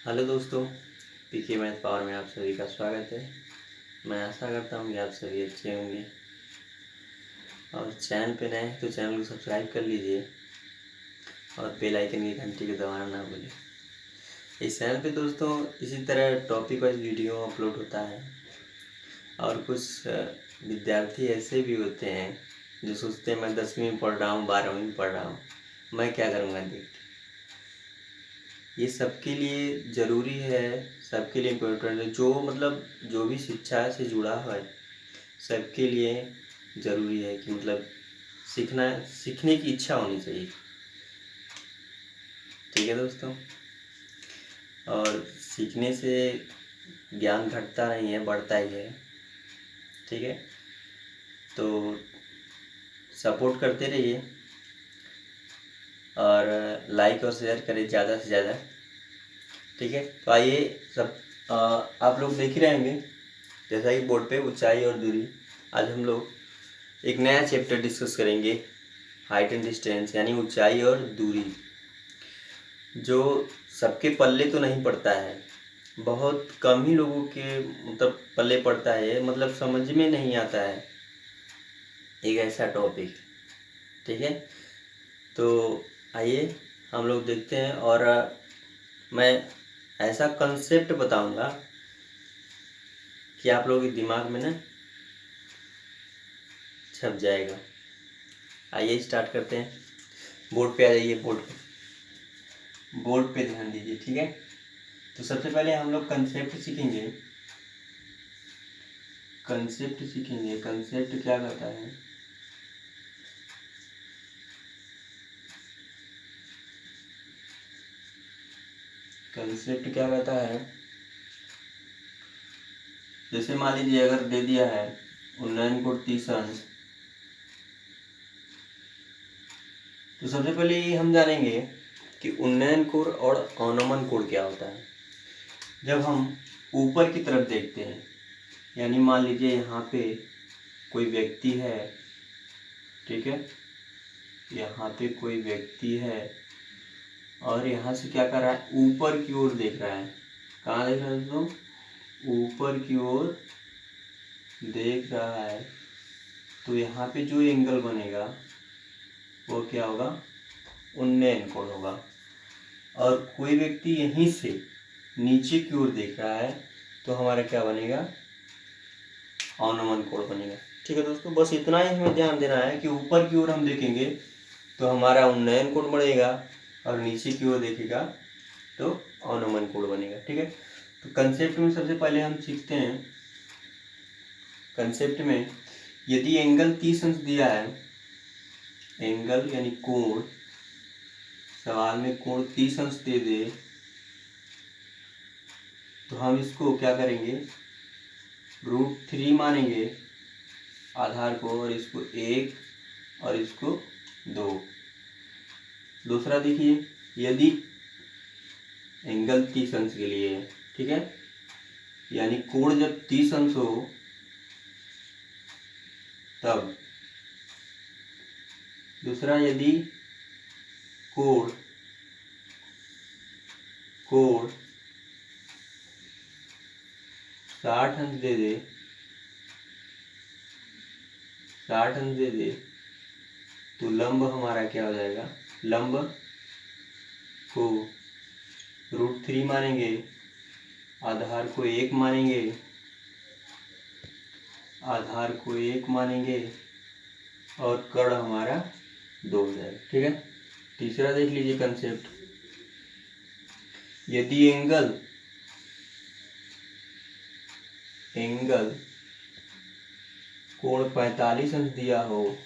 Hello दोस्तों, पीके math power में आप सभी का स्वागत है। मैं आशा करता हूँ कि आप सभी अच्छे होंगे और चैनल पे नए हैं तो चैनल को सब्सक्राइब कर लीजिए और बेल आइकन की घंटी को दबाना ना भूलें। इस चैनल पे दोस्तों इसी तरह टॉपिक वाइज वीडियो अपलोड होता है और कुछ विद्यार्थी ऐसे भी होते हैं जो सोचते हैं मैं 10वीं में पढ़ रहा हूँ, 12वीं में पढ़ रहा हूँ, मैं क्या करूँगा देख। ये सबके लिए ज़रूरी है, सबके लिए इम्पोर्टेंट है। जो भी शिक्षा से जुड़ा है सबके लिए ज़रूरी है कि सीखने की इच्छा होनी चाहिए। ठीक है दोस्तों, और सीखने से ज्ञान घटता नहीं है, बढ़ता ही है। ठीक है, तो सपोर्ट करते रहिए और लाइक और शेयर करें ज़्यादा से ज़्यादा। ठीक है, तो आइए आप लोग देख ही रहेंगे जैसा कि बोर्ड पे ऊंचाई और दूरी। आज हम लोग एक नया चैप्टर डिस्कस करेंगे, हाइट एंड डिस्टेंस, यानी ऊंचाई और दूरी, जो सबके पल्ले तो नहीं पड़ता है। बहुत कम ही लोगों के पल्ले पड़ता है, समझ में नहीं आता है एक ऐसा टॉपिक। ठीक है, तो आइए हम लोग देखते हैं और मैं ऐसा कंसेप्ट बताऊंगा कि आप लोगों के दिमाग में ना छप जाएगा। आइए स्टार्ट करते हैं। बोर्ड पे आ जाइए, बोर्ड पे ध्यान दीजिए। ठीक है, तो सबसे पहले हम लोग कंसेप्ट सीखेंगे। कंसेप्ट क्या कहता है? कंसेप्ट क्या कहता है? जैसे मान लीजिए अगर दे दिया है उन्नयन कोण 30 अंश, तो सबसे पहले ये हम जानेंगे कि उन्नयन कोण और अवनमन कोण क्या होता है। जब हम ऊपर की तरफ देखते हैं, यानी मान लीजिए यहाँ पे कोई व्यक्ति है, ठीक है, यहाँ पे कोई व्यक्ति है और यहाँ से क्या कर रहा है, ऊपर की ओर देख रहा है। कहाँ देख रहा है दोस्तों? ऊपर की ओर देख रहा है। तो यहाँ पे जो एंगल बनेगा वो क्या होगा? उन्नयन कोण होगा। और कोई व्यक्ति यहीं से नीचे की ओर देख रहा है तो हमारा क्या बनेगा? अवनमन कोण बनेगा। ठीक है दोस्तों, बस इतना ही हमें ध्यान देना है कि ऊपर की ओर हम देखेंगे तो हमारा उन्नयन कोण बढ़ेगा और नीचे की ओर देखेगा तो अवनमन कोण बनेगा। ठीक है, तो कंसेप्ट में सबसे पहले हम सीखते हैं। कंसेप्ट में यदि एंगल 30 अंश दिया है, एंगल यानी कोण, सवाल में कोण 30 अंश दे दे, तो हम इसको क्या करेंगे? √3 मानेंगे आधार को, और इसको 1 और इसको 2। दूसरा देखिए, यदि एंगल 30 अंश के लिए है, ठीक है, यानी कोण जब 30 अंश हो तब। दूसरा, यदि कोण 60 अंश दे दे, 60 अंश दे दे, तो लंब हमारा क्या हो जाएगा? लंब को √3 मानेंगे, आधार को 1 मानेंगे, आधार को 1 मानेंगे और कर्ण हमारा 2 हो जाएगा। ठीक है, तीसरा देख लीजिए कंसेप्ट। यदि एंगल कोण 45 अंश दिया हो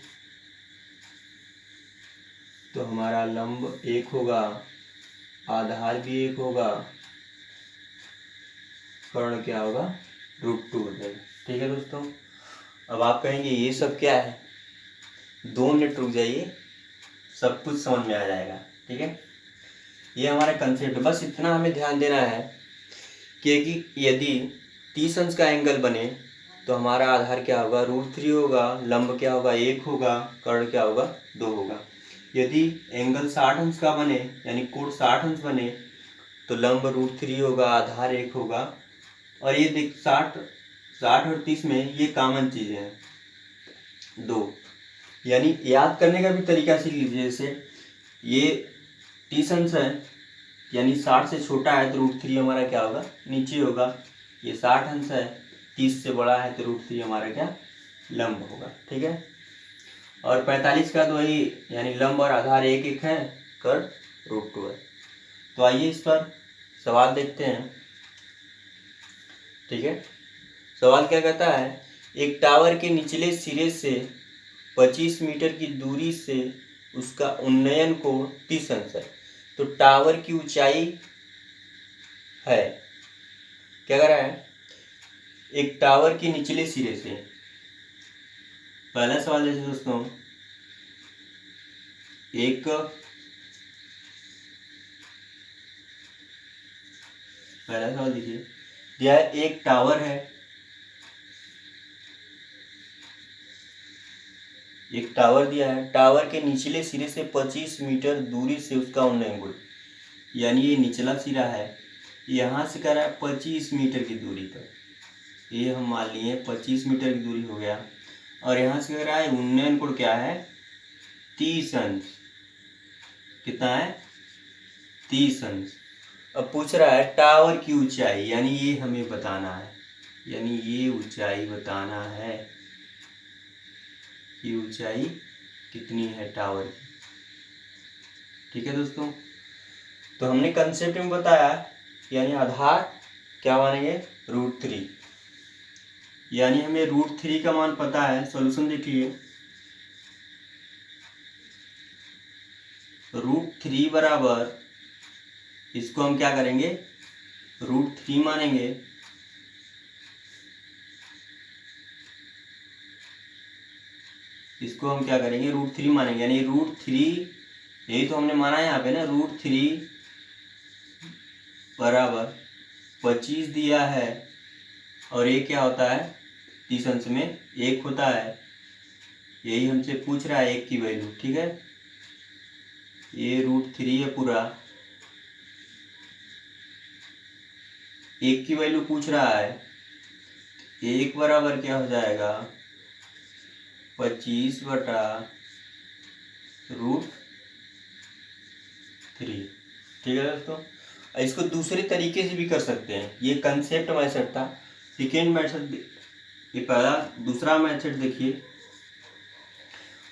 तो हमारा लंब 1 होगा, आधार भी 1 होगा, कर्ण क्या होगा? √2 हो जाएगा। ठीक है दोस्तों, अब आप कहेंगे ये सब क्या है? 2 मिनट रुक जाइए, सब कुछ समझ में आ जाएगा। ठीक है, ये हमारा कंसेप्ट, बस इतना हमें ध्यान देना है कि यदि 30 अंश का एंगल बने तो हमारा आधार क्या होगा? √3 होगा, लंब क्या होगा? 1 होगा, कर्ण क्या होगा? 2 होगा। यदि एंगल 60 अंश का बने, यानी कोण 60 अंश बने, तो लंब √3 होगा, आधार 1 होगा। और ये देख 60 और 30 में ये कॉमन चीज़ें हैं 2। यानी याद करने का भी तरीका सीख लीजिए। जैसे ये 30 अंश है, यानी 60 से छोटा है तो √3 हमारा क्या होगा, नीचे होगा। ये 60 अंश है, 30 से बड़ा है तो √3 हमारा क्या, लंब होगा। ठीक है। और 45 का तो वही, यानी लंब और आधार 1 है, कर √2 है। तो आइए इस पर सवाल देखते हैं। ठीक है। सवाल क्या कहता है, एक टावर के निचले सिरे से 25 मीटर की दूरी से उसका उन्नयन कोण 30 अंश है। तो टावर की ऊंचाई है, क्या कर रहा है, एक टावर के निचले सिरे से। पहला सवाल जैसे दोस्तों, एक पहला सवाल देखिए, दिया है एक टावर है, एक टावर दिया है, टावर के निचले सिरे से 25 मीटर दूरी से उसका उन्नयन कोण, यानी ये निचला सिरा है, यहाँ से कर रहा है 25 मीटर की दूरी पर। ये हम मान लिए 25 मीटर की दूरी हो गया। और यहाँ से कर रहा है उन्नयन कोण क्या है, 30 अंश। कितना है, 30 अंश। अब पूछ रहा है टावर की ऊंचाई, यानी ये हमें बताना है, यानी ये ऊंचाई बताना है कि ऊंचाई कितनी है टावर की। ठीक है दोस्तों। तो हमने कंसेप्ट में बताया, यानी आधार क्या मानेंगे, √3, यानी हमें √3 का मान पता है। सॉल्यूशन देखिए, √3 बराबर, इसको हम क्या करेंगे, √3 मानेंगे। इसको हम क्या करेंगे, √3 मानेंगे, यानी √3, यही तो हमने माना है यहाँ पे ना, √3 बराबर 25 दिया है, और ये क्या होता है, 30 अंश में 1 होता है। यही हमसे पूछ रहा है 1 की वैल्यू। ठीक है, ये √3 है पूरा, 1 की वैल्यू पूछ रहा है। 1 बराबर क्या हो जाएगा, 25 बटा √3। ठीक है दोस्तों। इसको दूसरे तरीके से भी कर सकते हैं। ये कंसेप्ट मेथड था। सेकेंड मेथड, ये पहला, दूसरा मेथड देखिए,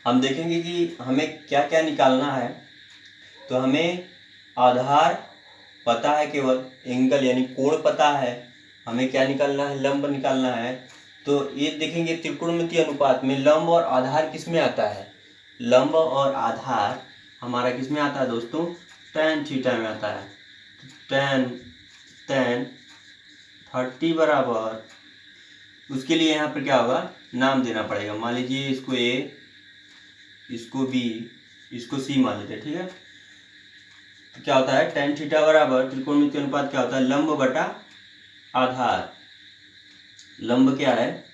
हम देखेंगे कि हमें क्या क्या निकालना है। तो हमें आधार पता है, केवल एंगल यानी कोण पता है, हमें क्या निकालना है, लंब निकालना है। तो ये देखेंगे त्रिकोणमितीय अनुपात में लंब और आधार किस में आता है, लंब और आधार हमारा किस में आता है दोस्तों, tan थीटा में आता है। tan 30 बराबर, उसके लिए यहाँ पर क्या होगा, नाम देना पड़ेगा। मान लीजिए इसको A, इसको B, इसको C मान लेते हैं। ठीक है। तो क्या होता है, tan थीटा बराबर, त्रिकोणमितीय अनुपात क्या होता है, लंब बटा आधार। लंब क्या है,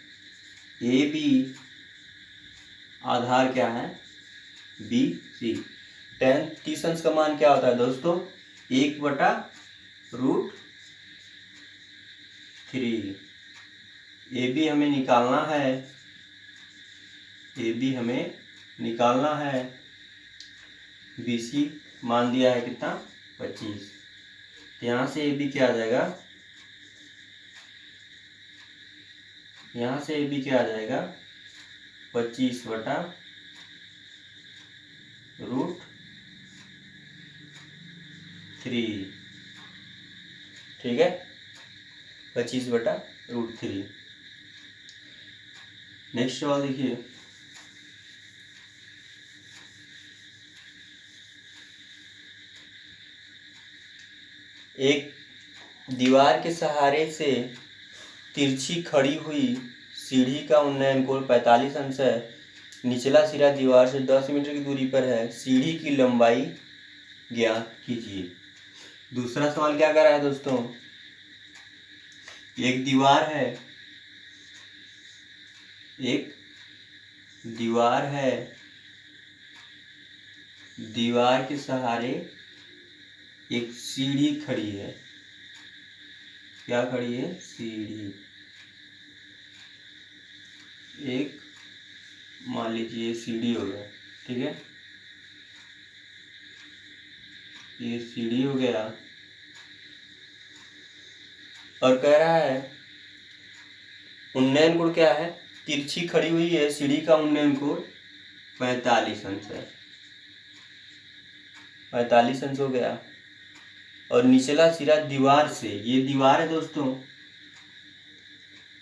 AB, आधार क्या है, BC। tan 30 अंश का मान क्या होता है दोस्तों, 1 बटा √3। AB हमें निकालना है, AB हमें निकालना है, BC मान दिया है कितना, 25। यहाँ से AB क्या आ जाएगा, यहाँ से AB क्या आ जाएगा, 25 बटा √3। ठीक है, 25 बटा √3। नेक्स्ट सवाल देखिए, एक दीवार के सहारे से तिरछी खड़ी हुई सीढ़ी का उन्नयन कोण 45 अंश है। निचला सिरा दीवार से 10 मीटर की दूरी पर है। सीढ़ी की लंबाई ज्ञात कीजिए। दूसरा सवाल क्या कर रहा है दोस्तों, एक दीवार है, एक दीवार है, दीवार के सहारे एक सीढ़ी खड़ी है। क्या खड़ी है? सीढ़ी। एक मान लीजिए सीढ़ी हो गया, ठीक है, ये सीढ़ी हो गया। और कह रहा है उन्नयन कोण क्या है? तिरछी खड़ी हुई है सीढ़ी का उन्नयन कोण 45 अंश है। 45 अंश हो गया। और निचला सिरा दीवार से, ये दीवार है दोस्तों,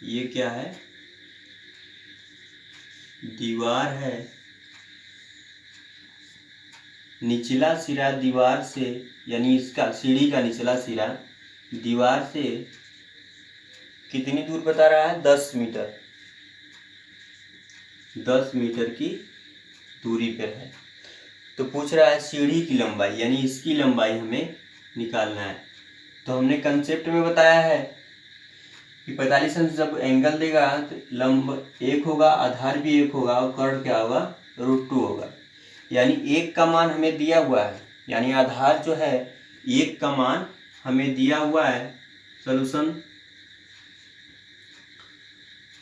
ये क्या है? दीवार है। निचला सिरा दीवार से, यानी इसका सीढ़ी का निचला सिरा दीवार से कितनी दूर बता रहा है? 10 मीटर। 10 मीटर की दूरी पर है। तो पूछ रहा है सीढ़ी की लंबाई, यानी इसकी लंबाई हमें निकालना है। तो हमने कंसेप्ट में बताया है कि 45 अंश जब एंगल देगा तो लंब एक होगा, आधार भी एक होगा, और कर्ण क्या होगा? √2 होगा। यानी एक का मान हमें दिया हुआ है, यानी आधार जो है एक का मान हमें दिया हुआ है। सॉल्यूशन,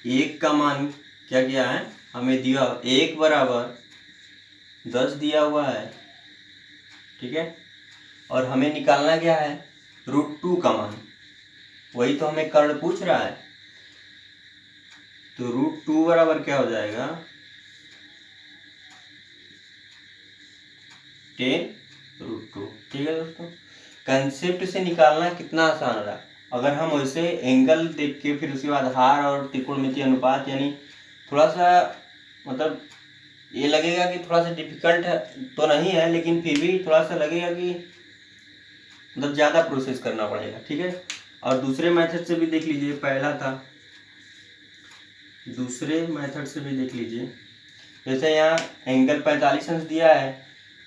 एक का मान क्या किया है? हमें दिया 1 बराबर 10 दिया हुआ है, ठीक है। और हमें निकालना क्या है? √2 का मान। वही तो हमें कर्ण पूछ रहा है। तो √2 बराबर क्या हो जाएगा? 10√2। ठीक है दोस्तों, कंसेप्ट से निकालना कितना आसान रहा। अगर हम वैसे एंगल देख के फिर उसके बाद आधार और त्रिकोणमितीय अनुपात, यानी थोड़ा सा मतलब ये लगेगा कि थोड़ा सा डिफिकल्ट है तो नहीं है, लेकिन फिर भी थोड़ा सा लगेगा कि मतलब ज़्यादा प्रोसेस करना पड़ेगा, ठीक है। और दूसरे मेथड से भी देख लीजिए, पहला था, दूसरे मेथड से भी देख लीजिए। जैसे यहाँ एंगल 45 अंश दिया है,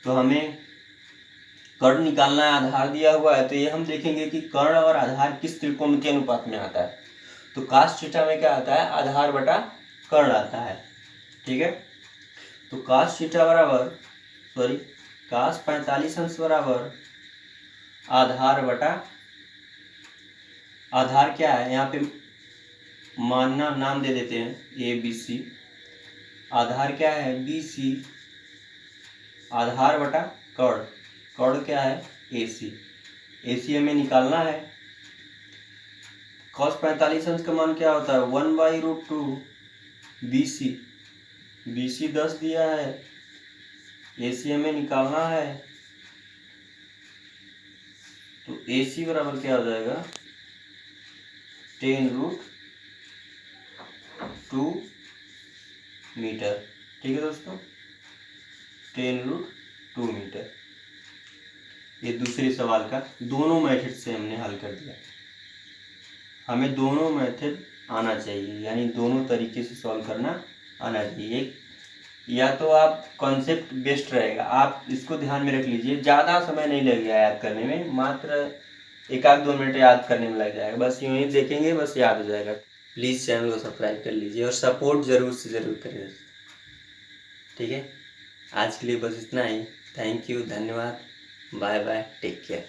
तो हमें कर्ण निकालना है, आधार दिया हुआ है। तो ये हम देखेंगे कि कर्ण और आधार किस त्रिकोणमितीय अनुपात में आता है। तो cos थीटा में क्या आता है? आधार बटा कर्ण आता है, ठीक है। तो cos थीटा बराबर cos 45 अंश बराबर आधार बटा, आधार क्या है यहाँ पे मानना, नाम दे देते हैं ABC। आधार क्या है? BC। आधार बटा कर्ण, कर्ण क्या है? AC। AC हमें निकालना है। cos 45 अंश का मान क्या होता है? 1/√2 BC। BC 10 दिया है, AC हमें निकालना है। तो AC बराबर क्या हो जाएगा? 10√2 मीटर। ठीक है दोस्तों, 10√2 मीटर। ये दूसरे सवाल का दोनों मेथड से हमने हल कर दिया। हमें दोनों मेथड आना चाहिए, यानी दोनों तरीके से सॉल्व करना आना चाहिए। या तो आप कॉन्सेप्ट बेस्ड रहेगा, आप इसको ध्यान में रख लीजिए, ज़्यादा समय नहीं लगेगा याद करने में, मात्र 1-2 मिनट याद करने में लग जाएगा। बस यूँ ही देखेंगे, बस याद हो जाएगा। प्लीज़ चैनल को सब्सक्राइब कर लीजिए और सपोर्ट ज़रूर से ज़रूर करिए, ठीक है। आज के लिए बस इतना ही। थैंक यू, धन्यवाद, बाय बाय, टेक केयर।